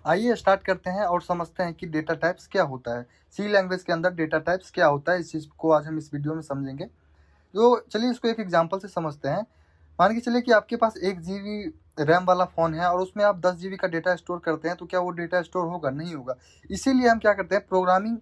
आइए स्टार्ट करते हैं और समझते हैं कि डेटा टाइप्स क्या होता है। सी लैंग्वेज के अंदर डेटा टाइप्स क्या होता है, इस चीज़ को आज हम इस वीडियो में समझेंगे। तो चलिए इसको एक एग्जांपल से समझते हैं। मान के चलिए कि आपके पास 1 जीबी रैम वाला फ़ोन है और उसमें आप 10 जीबी का डेटा स्टोर करते हैं, तो क्या वो डेटा स्टोर होगा? नहीं होगा। इसीलिए हम क्या करते हैं, प्रोग्रामिंग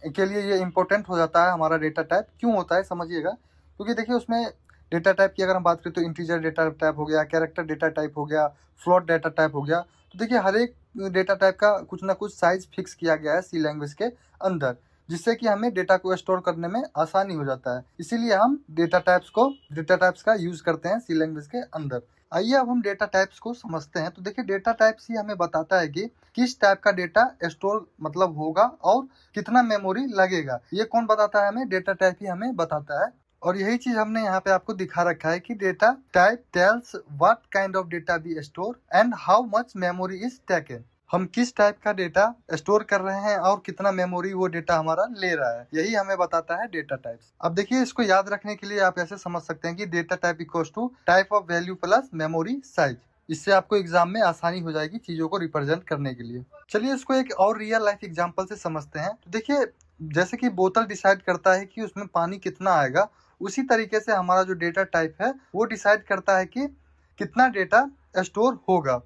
के लिए ये इम्पोर्टेंट हो जाता है हमारा डेटा टाइप। क्यों होता है समझिएगा। क्योंकि देखिए उसमें डेटा टाइप की अगर हम बात करें तो इंटीजर डेटा टाइप हो गया, कैरेक्टर डेटा टाइप हो गया, फ्लोट डेटा टाइप हो गया। तो देखिए हर एक डेटा टाइप का कुछ ना कुछ साइज फिक्स किया गया है सी लैंग्वेज के अंदर, जिससे कि हमें डेटा को स्टोर करने में आसानी हो जाता है। इसीलिए हम डेटा टाइप्स का यूज करते हैं सी लैंग्वेज के अंदर। आइए अब हम डेटा टाइप्स को समझते हैं। तो देखिए डेटा टाइप्स ही हमें बताता है कि किस टाइप का डेटा स्टोर मतलब होगा और कितना मेमोरी लगेगा। ये कौन बताता है हमें? डेटा टाइप ही हमें बताता है। और यही चीज हमने यहाँ पे आपको दिखा रखा है कि data type tells what kind of data be store and how much memory is taken. हम किस टाइप का डेटा स्टोर कर रहे हैं और कितना मेमोरी वो डेटा हमारा ले रहा है, यही हमें बताता है डेटा टाइप्स। अब देखिए इसको याद रखने के लिए आप ऐसे समझ सकते हैं कि data type equals to type of value plus memory size. इससे आपको एग्जाम में आसानी हो जाएगी चीजों को रिप्रेजेंट करने के लिए। चलिए इसको एक और रियल लाइफ एग्जांपल से समझते हैं। तो देखिए जैसे कि बोतल डिसाइड करता है कि उसमें पानी कितना आएगा, उसी तरीके से हमारा जो डेटा टाइप है वो डिसाइड करता है कि कितना डेटा स्टोर होगा।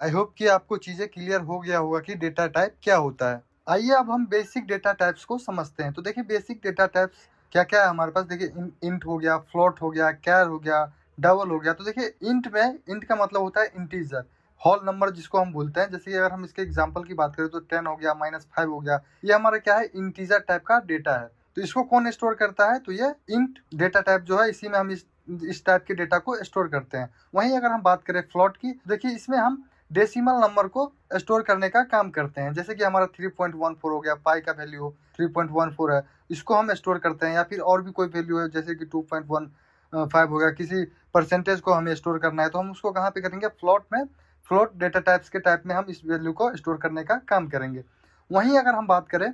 आई होप कि आपको चीजें क्लियर हो गया होगा कि डेटा टाइप क्या होता है। आइए अब हम बेसिक डेटा टाइप्स को समझते हैं। तो देखिए बेसिक डेटा टाइप्स क्या क्या है हमारे पास। देखिए इंट हो गया, फ्लोट हो गया, कैर हो गया, डबल हो गया। तो देखिए इंट का मतलब होता है इंटीजर, होल नंबर जिसको हम बोलते हैं। जैसे कि अगर हम इसके एग्जांपल की बात करें तो 10 हो गया, -5 हो गया। ये हमारा क्या है? इंटीजर टाइप का डेटा है। तो इसको कौन स्टोर करता है? तो ये इंट डेटा टाइप जो है, इसी में हम इस टाइप के डेटा को स्टोर करते हैं। वहीं अगर हम बात करें फ्लोट की, देखिए इसमें हम डेसिमल नंबर को स्टोर करने का काम करते हैं। जैसे कि हमारा 3.14 हो गया, पाई का वैल्यू 3.14 है, इसको हम स्टोर करते हैं। या फिर और भी कोई वैल्यू है जैसे कि 2.15 हो गया, किसी परसेंटेज को हमें स्टोर करना है तो हम उसको कहाँ पे करेंगे? फ्लोट में। फ्लोट डेटा टाइप्स के टाइप में हम इस वैल्यू को स्टोर करने का काम करेंगे। वहीं अगर हम बात करें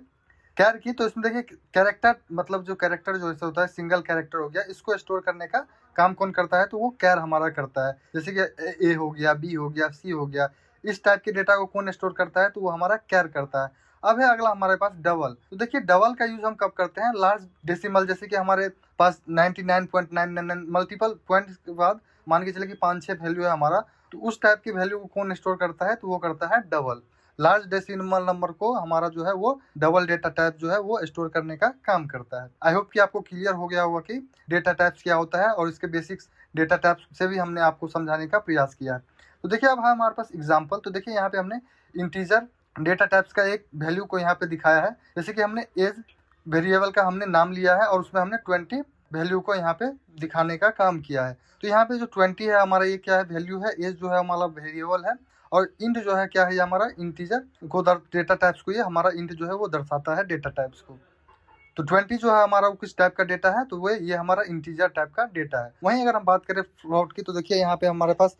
कैर की, तो इसमें देखिए कैरेक्टर मतलब जो कैरेक्टर जो ऐसा होता है, सिंगल कैरेक्टर हो गया, इसको स्टोर करने का काम कौन करता है? तो वो कैर हमारा करता है। जैसे कि ए हो गया, बी हो गया, सी हो गया, इस टाइप के डेटा को कौन स्टोर करता है? तो वो हमारा कैर करता है। अब है अगला हमारे पास डबल। तो देखिए डबल का यूज हम कब करते हैं? लार्ज डेसिमल, जैसे कि हमारे पास 99.999 मल्टीपल पॉइंट के बाद मान के चले कि 5-6 वैल्यू है हमारा, तो उस टाइप की वैल्यू को कौन स्टोर करता है? तो वो करता है डबल। लार्ज डेसिमल नंबर को हमारा जो है वो डबल डेटा टाइप जो है वो स्टोर करने का काम करता है। आई होप कि आपको क्लियर हो गया होगा कि डेटा टाइप्स क्या होता है और इसके बेसिक्स डेटा टाइप्स से भी हमने आपको समझाने का प्रयास किया है। तो देखिए अब हमारे पास एग्जांपल। तो देखिए यहाँ पे हमने इंटीजर डेटा टाइप्स का एक वैल्यू को यहाँ पे दिखाया है। जैसे कि हमने एज वेरिएबल का हमने नाम लिया है और उसमें हमने 20 वैल्यू को यहाँ पे दिखाने का काम किया है। तो यहाँ पे जो 20 है हमारा, ये क्या है? वैल्यू है। एज जो है हमारा वेरिएबल है और इंट जो है क्या है? ये हमारा इंटीजर को डेटा टाइप्स को, ये हमारा इंट जो है वो दर्शाता है डेटा टाइप्स को। तो 20 जो है हमारा वो किस टाइप का डेटा है? तो वो ये हमारा इंटीजर टाइप का डेटा है। वहीं अगर हम बात करें फ्लोट की, तो देखिए यहाँ पे हमारे पास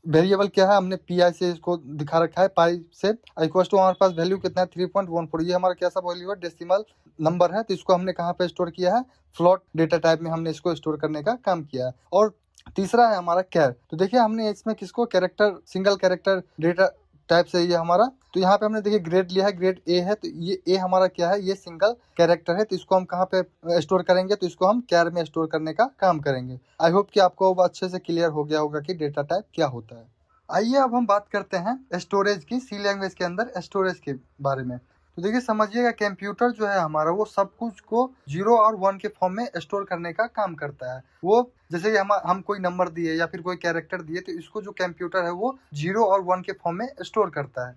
वेरिएबल क्या है? हमने पी आई से इसको दिखा रखा है, पाई से इक्वल टू हमारे पास वैल्यू कितना है? 3.14। ये हमारा कैसा वैल्यू है? डेसिमल नंबर है। तो इसको हमने कहाँ पे स्टोर किया है? फ्लोट डेटा टाइप में हमने इसको स्टोर करने का काम किया है। और तीसरा है हमारा कैर। तो देखिए हमने इसमें किसको? Character, single character data type से ये हमारा। तो यहाँ पे हमने देखिए ग्रेड लिया है, ग्रेड ए है। तो ये ए हमारा क्या है? ये सिंगल कैरेक्टर है। तो इसको हम कहाँ पे स्टोर करेंगे? तो इसको हम कैर में स्टोर करने का काम करेंगे। आई होप कि आपको अब अच्छे से क्लियर हो गया होगा कि डेटा टाइप क्या होता है। आइए अब हम बात करते हैं स्टोरेज की, सी लैंग्वेज के अंदर स्टोरेज के बारे में। तो देखिए समझिएगा, कंप्यूटर जो है हमारा वो सब कुछ को 0 और 1 के फॉर्म में स्टोर करने का काम करता है। वो जैसे कि हम कोई नंबर दिए या फिर कोई कैरेक्टर दिए, तो इसको जो कंप्यूटर है वो 0 और 1 के फॉर्म में स्टोर करता है।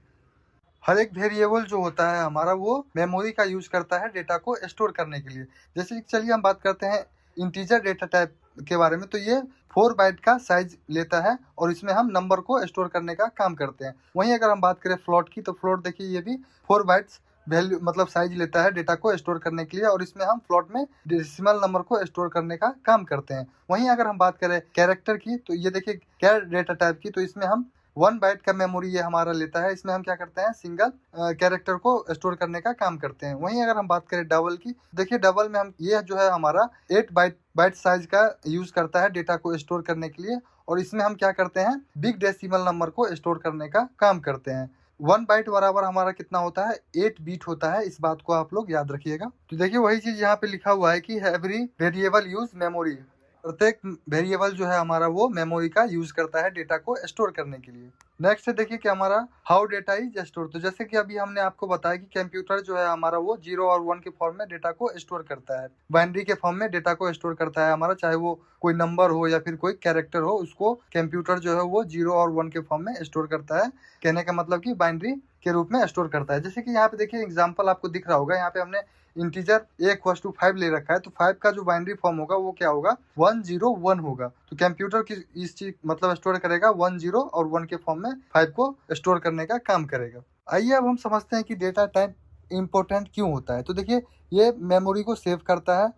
हर एक वेरिएबल जो होता है हमारा वो मेमोरी का यूज करता है डेटा को स्टोर करने के लिए। जैसे कि चलिए हम बात करते हैं इंटीजर डेटा टाइप के बारे में। तो ये 4 बाइट का साइज लेता है और इसमें हम नंबर को स्टोर करने का काम करते हैं। वहीं अगर हम बात करें फ्लोट की, तो फ्लोट देखिए ये भी 4 बाइट्स वैल्यू मतलब साइज लेता है डेटा को स्टोर करने के लिए, और इसमें हम फ्लोट में डेसिमल नंबर को स्टोर करने का काम करते हैं। वहीं अगर हम बात करें कैरेक्टर की, तो ये देखिए कैर डेटा टाइप की, तो इसमें हम 1 बाइट का मेमोरी ये हमारा लेता है। इसमें हम क्या करते हैं? सिंगल कैरेक्टर को स्टोर करने का काम करते हैं। वहीं अगर हम बात करें डबल की, देखिए डबल में हम ये जो है हमारा 8 बाइट साइज का यूज करता है डेटा को स्टोर करने के लिए, और इसमें हम क्या करते हैं? बिग डेसिमल नंबर को स्टोर करने का काम करते हैं। 1 बाइट बराबर हमारा कितना होता है, 8 बीट होता है। इस बात को आप लोग याद रखिएगा। तो देखिए वही चीज यहाँ पे लिखा हुआ है कि एवरी वेरिएबल यूज मेमोरी, प्रत्येक वेरिएबल जो है हमारा वो मेमोरी का यूज करता है डेटा को स्टोर करने के लिए। नेक्स्ट है देखिए कि हमारा हाउ डेटा इज स्टोर। तो जैसे कि अभी हमने आपको बताया कि कंप्यूटर जो है हमारा वो 0 और 1 के फॉर्म में डेटा को स्टोर करता है, बाइनरी के फॉर्म में डेटा को स्टोर करता है हमारा, चाहे वो कोई नंबर हो या फिर कोई कैरेक्टर हो, उसको कंप्यूटर जो है वो 0 और 1 के फॉर्म में स्टोर करता है। कहने का मतलब कि बाइनरी के रूप में स्टोर करता है। जैसे कि यहाँ पे देखिए एग्जांपल आपको दिख रहा होगा, यहाँ पे हमने इंटीजर a=5 ले रखा है, तो 5 का जो बाइनरी फॉर्म होगा वो क्या होगा, 101 होगा। तो कंप्यूटर की इस चीज मतलब स्टोर करेगा 10 और 1 के फॉर्म में 5 को स्टोर करने का काम करेगा। आइए अब हम समझते हैं कि डेटा टाइप इंपॉर्टेंट क्यों होता है। तो देखिए ये मेमोरी को सेव करता है,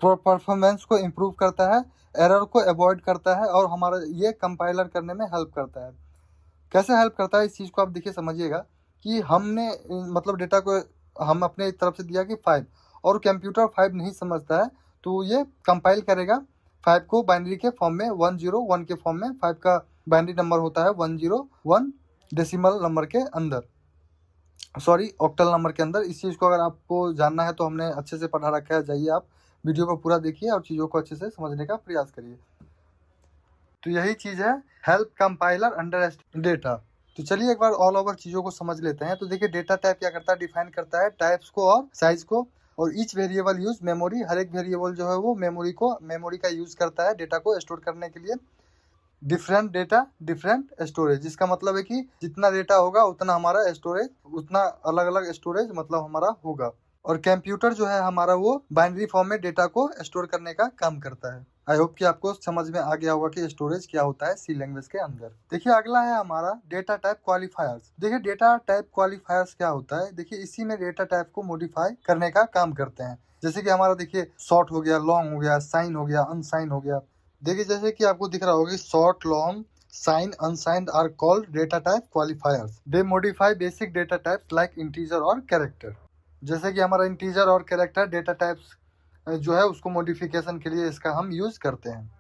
परफॉर्मेंस को इम्प्रूव करता है, एरर को अवॉइड करता है, और हमारा ये कंपाइलर करने में हेल्प करता है। कैसे हेल्प करता है इस चीज़ को आप देखिए समझिएगा कि हमने मतलब डेटा को हम अपने तरफ से दिया कि 5, और कंप्यूटर 5 नहीं समझता है, तो ये कंपाइल करेगा 5 को बाइनरी के फॉर्म में 101 के फॉर्म में। 5 का बाइनरी नंबर होता है 101 डेसिमल नंबर के अंदर, सॉरी ऑक्टल नंबर के अंदर। इस चीज़ को अगर आपको जानना है तो हमने अच्छे से पढ़ा रखा है, जाइए आप वीडियो को पूरा देखिए और चीज़ों को अच्छे से समझने का प्रयास करिए। तो यही चीज़ है हेल्प कंपाइलर अंडरस्टैंड डेटा। तो चलिए एक बार ऑल ओवर चीज़ों को समझ लेते हैं। तो देखिए डेटा टाइप क्या करता है, डिफाइन करता है टाइप्स को और साइज को, और ईच वेरिएबल यूज मेमोरी, हर एक वेरिएबल जो है वो मेमोरी का यूज करता है डेटा को स्टोर करने के लिए। डिफरेंट डेटा डिफरेंट स्टोरेज, जिसका मतलब है कि जितना डेटा होगा उतना हमारा स्टोरेज, उतना अलग अलग स्टोरेज मतलब हमारा होगा। और कंप्यूटर जो है हमारा वो बाइनरी फॉर्म में डेटा को स्टोर करने का काम करता है। आई होप कि आपको समझ में आ गया होगा कि स्टोरेज क्या होता है सी लैंग्वेज के अंदर। देखिए अगला है हमारा डेटा टाइप क्वालिफायर्स। देखिए डेटा टाइप क्वालिफायर्स क्या होता है, देखिए इसी में डेटा टाइप को मॉडिफाई करने का काम करते हैं। जैसे कि हमारा देखिए शॉर्ट हो गया, लॉन्ग हो गया, साइन हो गया, अनसाइन हो गया। देखिए जैसे कि आपको दिख रहा होगा, short, long, sign, unsigned are called data type qualifiers. They modify basic data types like integer और कैरेक्टर। जैसे कि हमारा इंटीजर और कैरेक्टर डेटा टाइप्स जो है उसको मॉडिफिकेशन के लिए इसका हम यूज करते हैं।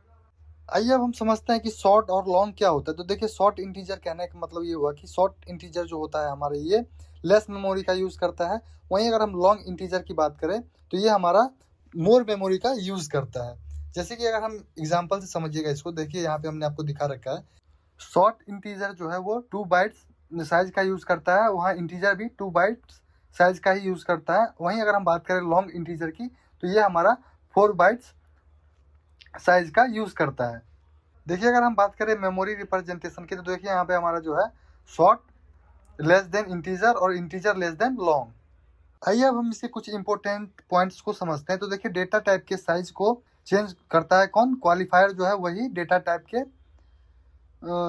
आइए अब हम समझते हैं कि शॉर्ट और लॉन्ग क्या होता है। तो देखिए शॉर्ट इंटीजर कहने का मतलब ये हुआ कि शॉर्ट इंटीजर जो होता है हमारे ये लेस मेमोरी का यूज करता है। वहीं अगर हम लॉन्ग इंटीजर की बात करें तो ये हमारा मोर मेमोरी का यूज करता है। जैसे कि अगर हम एग्जांपल से समझिएगा इसको, देखिए यहाँ पे हमने आपको दिखा रखा है। शॉर्ट इंटीजर जो है वो 2 बाइट्स साइज का यूज करता है, वहाँ इंटीजर भी 2 बाइट्स साइज का ही यूज करता है। वहीं अगर हम बात करें लॉन्ग इंटीजर की तो ये हमारा 4 बाइट्स साइज का यूज करता है। देखिए अगर हम बात करें मेमोरी रिप्रेजेंटेशन की तो देखिए यहाँ पे हमारा जो है शॉर्ट लेस देन इंटीजर और इंटीजर लेस देन लॉन्ग। आइए अब हम इसके कुछ इंपॉर्टेंट पॉइंट्स को समझते हैं। तो देखिए डेटा टाइप के साइज को चेंज करता है कौन, क्वालिफायर जो है वही डेटा टाइप के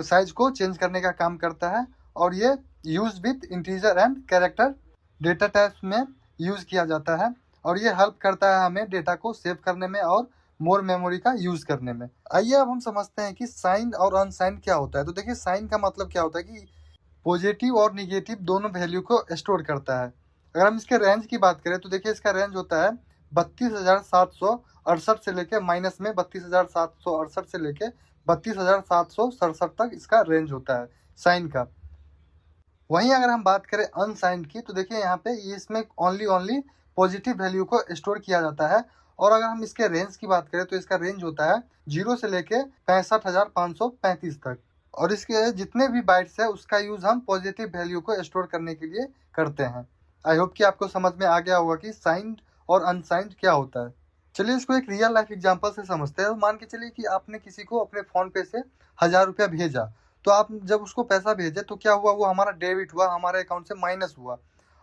साइज को चेंज करने का काम करता है, और ये use with integer and character data types में यूज किया जाता है, और ये हेल्प करता है हमें डेटा को सेव करने में और मोर मेमोरी का यूज करने में। आइए अब हम समझते हैं कि साइन और अनसाइन क्या होता है। तो देखिए साइन का मतलब क्या होता है कि पॉजिटिव और निगेटिव दोनों वैल्यू को स्टोर करता है। अगर हम इसके रेंज की बात करें तो देखिए इसका रेंज होता है 32,768 से लेके माइनस में 32,768 से लेके 32,767 तक इसका रेंज होता है साइन का। वहीं अगर हम बात करें अनसाइंड की तो देखिए यहाँ पे इसमें ओनली पॉजिटिव वैल्यू को स्टोर किया जाता है। और अगर हम इसके रेंज की बात करें तो इसका रेंज होता है 0 से लेके 65,535 तक, और इसके जितने भी बाइट्स है उसका यूज हम पॉजिटिव वैल्यू को स्टोर करने के लिए करते हैं। आई होप कि आपको समझ में आ गया होगा कि साइंड और अनसाइंड क्या होता है। चलिए इसको एक रियल लाइफ एग्जांपल से समझते हैं। मान के चलिए कि आपने किसी को अपने फोन पे से 1,000 रुपया भेजा, तो आप जब उसको पैसा भेजे तो क्या हुआ, वो हमारा डेबिट हुआ, हमारे अकाउंट से माइनस हुआ,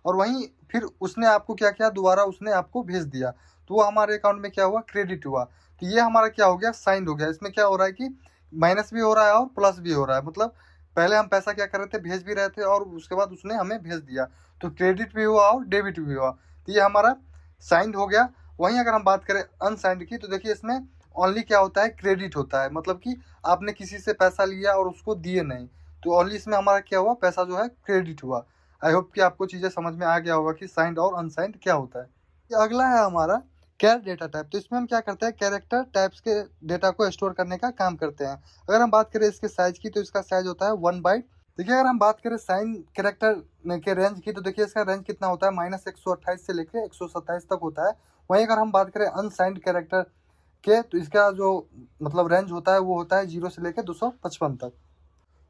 और वहीं फिर उसने आपको क्या किया, दोबारा उसने आपको भेज दिया, तो वो हमारे अकाउंट में क्या हुआ, क्रेडिट हुआ। तो ये हमारा क्या हो गया, साइंड हो गया। इसमें क्या हो रहा है कि माइनस भी हो रहा है और प्लस भी हो रहा है, मतलब पहले हम पैसा क्या कर रहे थे, भेज भी रहे थे, और उसके बाद उसने हमें भेज दिया, तो क्रेडिट भी हुआ और डेबिट भी हुआ। तो ये हमारा साइंड हो गया। वहीं अगर हम बात करें अनसाइंड की तो देखिए इसमें ओनली क्या होता है, क्रेडिट होता है, मतलब कि आपने किसी से पैसा लिया और उसको दिए नहीं, तो ओनली इसमें हमारा क्या हुआ, पैसा जो है क्रेडिट हुआ। आई होप कि आपको चीज़ें समझ में आ गया होगा कि साइंड और अनसाइंड क्या होता है। ये अगला है हमारा कैर डेटा टाइप। तो इसमें हम क्या करते हैं, कैरेक्टर टाइप्स के डेटा को स्टोर करने का काम करते हैं। अगर हम बात करें इसके साइज की तो इसका साइज होता है 1 बाइट। देखिए अगर हम बात करें साइन कैरेक्टर के रेंज की, तो देखिए इसका रेंज कितना होता है, -128 से लेके 127 तक होता है। वहीं अगर हम बात करें अनसाइंड कैरेक्टर के, तो इसका जो मतलब रेंज होता है वो होता है 0 से लेके 255 तक।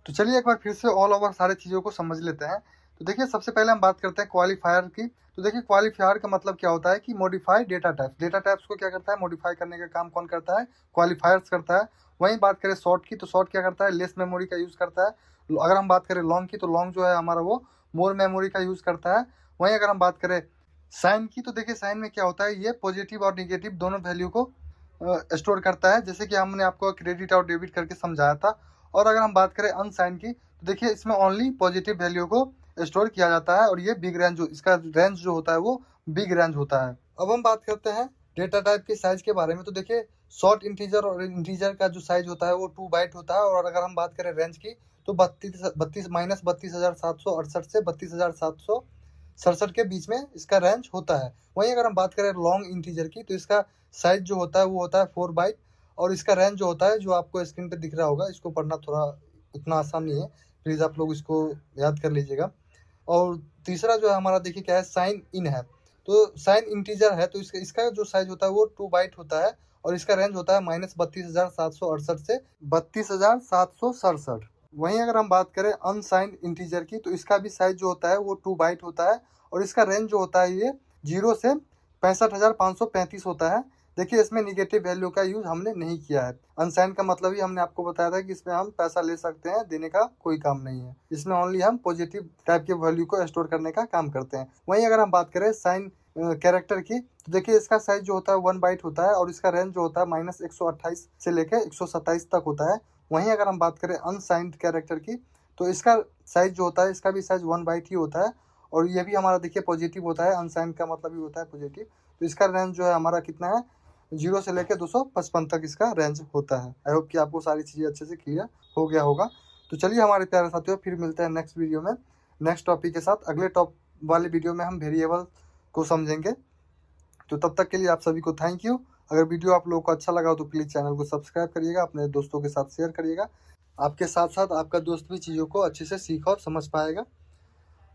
तो चलिए एक बार फिर से ऑल ओवर सारी चीज़ों को समझ लेते हैं। तो देखिए सबसे पहले हम बात करते हैं क्वालिफायर की। तो देखिए क्वालिफायर का मतलब क्या होता है कि modify data types. Data types को क्या करता है, मॉडिफाई करने का काम कौन करता है, क्वालिफायर्स करता है। वहीं बात करें शॉर्ट की, तो शॉर्ट क्या करता है, लेस मेमोरी का यूज़ करता है। अगर हम बात करें लॉन्ग की, तो लॉन्ग जो है हमारा वो मोर मेमोरी का यूज़ करता है। वहीं अगर हम बात करें साइन की, तो देखिए साइन में क्या होता है, ये पॉजिटिव और निगेटिव दोनों वैल्यू को स्टोर करता है, जैसे कि हमने आपको क्रेडिट और डेबिट करके समझाया था। और अगर हम बात करें अनसाइन की, तो देखिए इसमें ओनली पॉजिटिव वैल्यू को स्टोर किया जाता है, और ये बिग रेंज, इसका रेंज जो होता है वो बिग रेंज होता है। अब हम बात करते हैं डेटा टाइप के साइज के बारे में। तो देखिए शॉर्ट इंटीजर और इंटीजर का जो साइज होता है वो 2 बाइट होता है। और अगर हम बात करें रेंज की, तो 32,768 से 32,767 के बीच में इसका रेंज होता है। वहीं अगर हम बात करें लॉन्ग इंटीजर की, तो इसका साइज जो होता है वो होता है 4 बाइट, और इसका रेंज जो होता है, जो आपको स्क्रीन पे दिख रहा होगा, इसको पढ़ना थोड़ा उतना आसान नहीं है, प्लीज़ आप लोग इसको याद कर लीजिएगा। और तीसरा जो है हमारा, देखिए क्या है, साइन इन है। तो साइन इंटीजर है, तो इसका जो साइज होता है वो 2 बाइट होता है, और इसका रेंज होता है -32,768 से 32,767। वहीं अगर हम बात करें अनसाइंड इंटीजर की, तो इसका भी साइज जो होता है वो 2 बाइट होता है, और इसका रेंज जो होता है ये 0 से 65,535 होता है। देखिए इसमें निगेटिव वैल्यू का यूज हमने नहीं किया है। अनसाइन का मतलब ही हमने आपको बताया था कि इसमें हम पैसा ले सकते हैं, देने का कोई काम नहीं है। इसमें ओनली हम पॉजिटिव टाइप के वैल्यू को स्टोर करने का काम करते हैं। वहीं अगर हम बात करें साइन कैरेक्टर की, तो देखिए इसका साइज जो होता है 1 बाइट होता है, और इसका रेंज जो होता है -128 से लेकर 127 तक होता है। वहीं अगर हम बात करें अनसाइंड कैरेक्टर की, तो इसका साइज जो होता है, इसका भी साइज 1 बाइट ही होता है, और ये भी हमारा देखिए पॉजिटिव होता है। अनसाइंड का मतलब ही होता है पॉजिटिव। तो इसका रेंज जो है हमारा कितना है, 0 से लेकर 255 तक इसका रेंज होता है। आई होप कि आपको सारी चीज़ें अच्छे से क्लियर हो गया होगा। तो चलिए हमारे प्यारे साथियों, फिर मिलते हैं नेक्स्ट वीडियो में नेक्स्ट टॉपिक के साथ। अगले टॉप वाले वीडियो में हम वेरिएबल को समझेंगे। तो तब तक के लिए आप सभी को थैंक यू। अगर वीडियो आप लोगों को अच्छा लगा हो तो प्लीज़ चैनल को सब्सक्राइब करिएगा, अपने दोस्तों के साथ शेयर करिएगा। आपके साथ साथ आपका दोस्त भी चीज़ों को अच्छे से सीख और समझ पाएगा।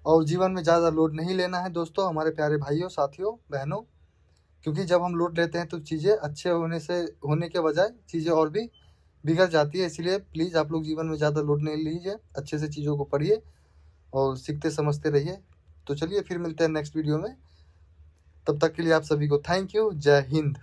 और जीवन में ज़्यादा लोड नहीं लेना है दोस्तों, हमारे प्यारे भाइयों, साथियों, बहनों, क्योंकि जब हम लोड लेते हैं तो चीज़ें अच्छे होने के बजाय चीज़ें और भी बिगड़ जाती है। इसलिए प्लीज़ आप लोग जीवन में ज़्यादा लोड नहीं लीजिए, अच्छे से चीज़ों को पढ़िए और सीखते समझते रहिए। तो चलिए फिर मिलते हैं नेक्स्ट वीडियो में। तब तक के लिए आप सभी को थैंक यू। जय हिंद।